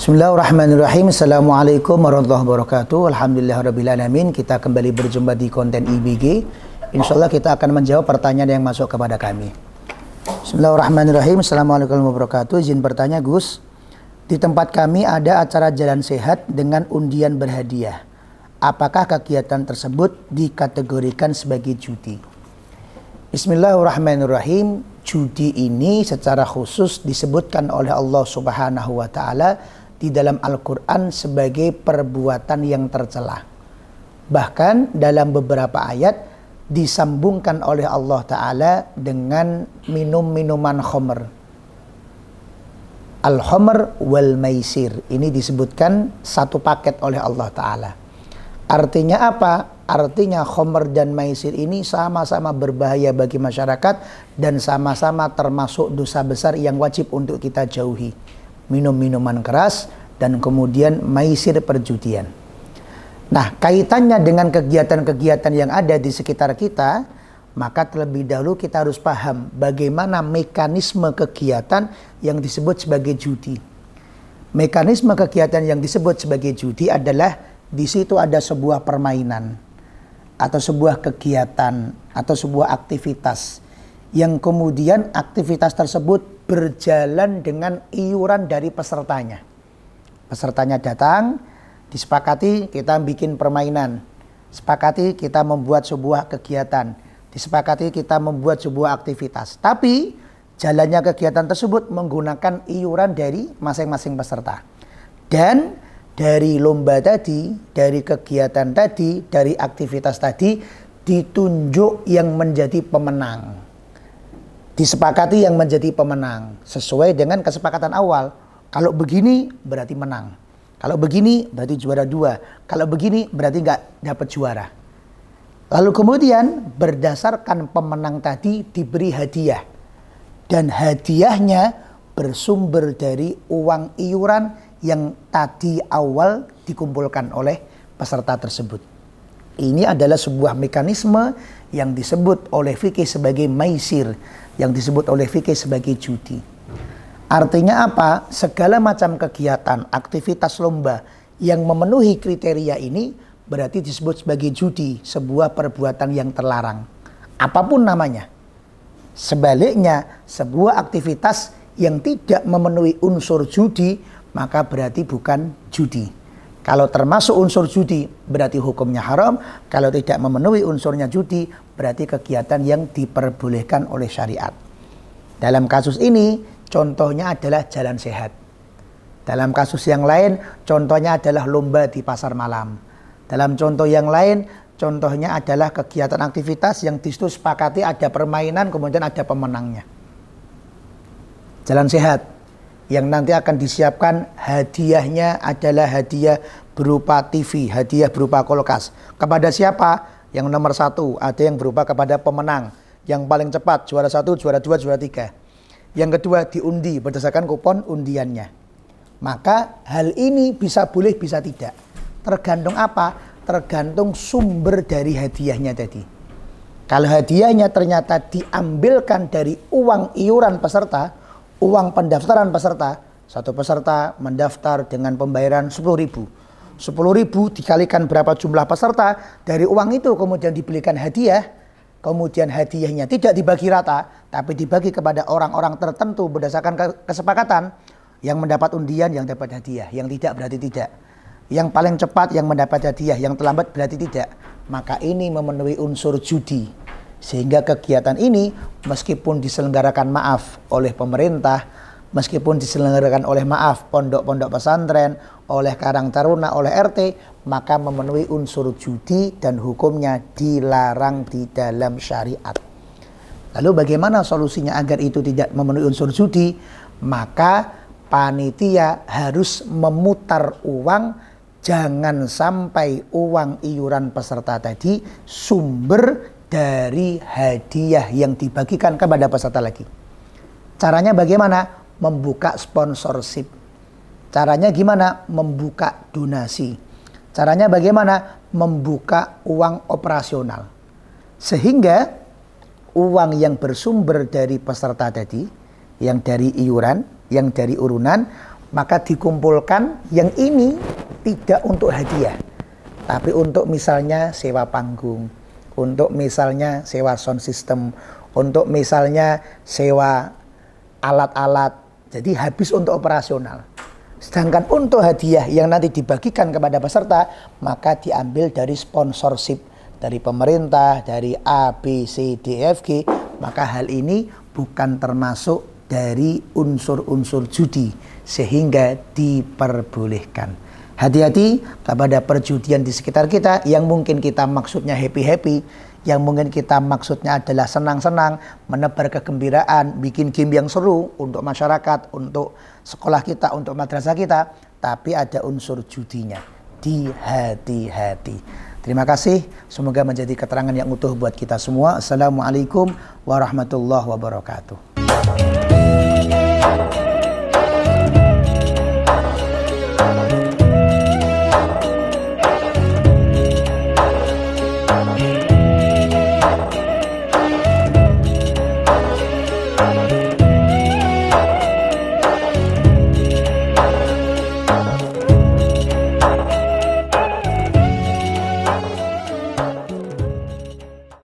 Bismillahirrahmanirrahim. Assalamualaikum warahmatullahi wabarakatuh. Alhamdulillahirrabbilalamin. Kita kembali berjumpa di konten IBG. Insyaallah kita akan menjawab pertanyaan yang masuk kepada kami. Bismillahirrahmanirrahim. Assalamualaikum warahmatullahi wabarakatuh. Izin bertanya Gus, di tempat kami ada acara jalan sehat dengan undian berhadiah. Apakah kegiatan tersebut dikategorikan sebagai judi? Bismillahirrahmanirrahim. Judi ini secara khusus disebutkan oleh Allah Subhanahu wa taala di dalam Al-Quran sebagai perbuatan yang tercela. Bahkan dalam beberapa ayat disambungkan oleh Allah Ta'ala dengan minuman khamr. Al-khamr wal maisir. Ini disebutkan satu paket oleh Allah Ta'ala. Artinya apa? Artinya khamr dan maisir ini sama-sama berbahaya bagi masyarakat dan sama-sama termasuk dosa besar yang wajib untuk kita jauhi. Minum minuman keras dan kemudian maisir perjudian. Nah, kaitannya dengan kegiatan-kegiatan yang ada di sekitar kita, maka terlebih dahulu kita harus paham bagaimana mekanisme kegiatan yang disebut sebagai judi. Mekanisme kegiatan yang disebut sebagai judi adalah di situ ada sebuah permainan atau sebuah kegiatan atau sebuah aktivitas yang kemudian aktivitas tersebut berjalan dengan iuran dari pesertanya. Pesertanya datang, disepakati kita bikin permainan, sepakati kita membuat sebuah kegiatan, disepakati kita membuat sebuah aktivitas. Tapi jalannya kegiatan tersebut menggunakan iuran dari masing-masing peserta. Dan dari lomba tadi, dari kegiatan tadi, dari aktivitas tadi ditunjuk yang menjadi pemenang. Disepakati yang menjadi pemenang sesuai dengan kesepakatan awal. Kalau begini berarti menang. Kalau begini berarti juara 2. Kalau begini berarti nggak dapat juara. Lalu kemudian berdasarkan pemenang tadi diberi hadiah. Dan hadiahnya bersumber dari uang iuran yang tadi awal dikumpulkan oleh peserta tersebut. Ini adalah sebuah mekanisme yang disebut oleh fikih sebagai maisir, yang disebut oleh fikih sebagai judi. Artinya apa? Segala macam kegiatan, aktivitas lomba yang memenuhi kriteria ini berarti disebut sebagai judi, sebuah perbuatan yang terlarang. Apapun namanya. Sebaliknya, sebuah aktivitas yang tidak memenuhi unsur judi, maka berarti bukan judi. Kalau termasuk unsur judi, berarti hukumnya haram. Kalau tidak memenuhi unsurnya judi, berarti kegiatan yang diperbolehkan oleh syariat. Dalam kasus ini, contohnya adalah jalan sehat. Dalam kasus yang lain, contohnya adalah lomba di pasar malam. Dalam contoh yang lain, contohnya adalah kegiatan aktivitas yang disitu sepakati ada permainan, kemudian ada pemenangnya. Jalan sehat. Yang nanti akan disiapkan hadiahnya adalah hadiah berupa TV, hadiah berupa kulkas. Kepada siapa? Yang nomor 1, ada yang berupa kepada pemenang. Yang paling cepat, juara 1, juara 2, juara 3. Yang kedua, diundi berdasarkan kupon undiannya. Maka hal ini bisa boleh, bisa tidak. Tergantung apa? Tergantung sumber dari hadiahnya tadi. Kalau hadiahnya ternyata diambilkan dari uang iuran peserta, uang pendaftaran peserta, satu peserta mendaftar dengan pembayaran 10.000. 10.000 dikalikan berapa jumlah peserta, dari uang itu kemudian dibelikan hadiah, kemudian hadiahnya tidak dibagi rata, tapi dibagi kepada orang-orang tertentu berdasarkan kesepakatan. Yang mendapat undian yang dapat hadiah, yang tidak berarti tidak. Yang paling cepat yang mendapat hadiah, yang terlambat berarti tidak. Maka ini memenuhi unsur judi. Sehingga kegiatan ini meskipun diselenggarakan oleh pemerintah, meskipun diselenggarakan oleh pondok-pondok pesantren, oleh Karang Taruna, oleh RT, maka memenuhi unsur judi dan hukumnya dilarang di dalam syariat. Lalu bagaimana solusinya agar itu tidak memenuhi unsur judi? Maka panitia harus memutar uang, jangan sampai uang iuran peserta tadi sumber dari hadiah yang dibagikan kepada peserta lagi. Caranya bagaimana? Membuka sponsorship. Caranya gimana? Membuka donasi. Caranya bagaimana? Membuka uang operasional. Sehingga uang yang bersumber dari peserta tadi, yang dari iuran, yang dari urunan, maka dikumpulkan yang ini tidak untuk hadiah, tapi untuk misalnya sewa panggung, untuk misalnya sewa sound system, untuk misalnya sewa alat-alat, jadi habis untuk operasional. Sedangkan untuk hadiah yang nanti dibagikan kepada peserta, maka diambil dari sponsorship dari pemerintah, dari A, B, C, D, F, G, maka hal ini bukan termasuk dari unsur-unsur judi sehingga diperbolehkan. Hati-hati kepada perjudian di sekitar kita yang mungkin kita maksudnya happy-happy, yang mungkin kita maksudnya adalah senang-senang, menebar kegembiraan, bikin game yang seru untuk masyarakat, untuk sekolah kita, untuk madrasah kita, tapi ada unsur judinya. Hati-hati. Terima kasih, semoga menjadi keterangan yang utuh buat kita semua. Assalamualaikum warahmatullahi wabarakatuh.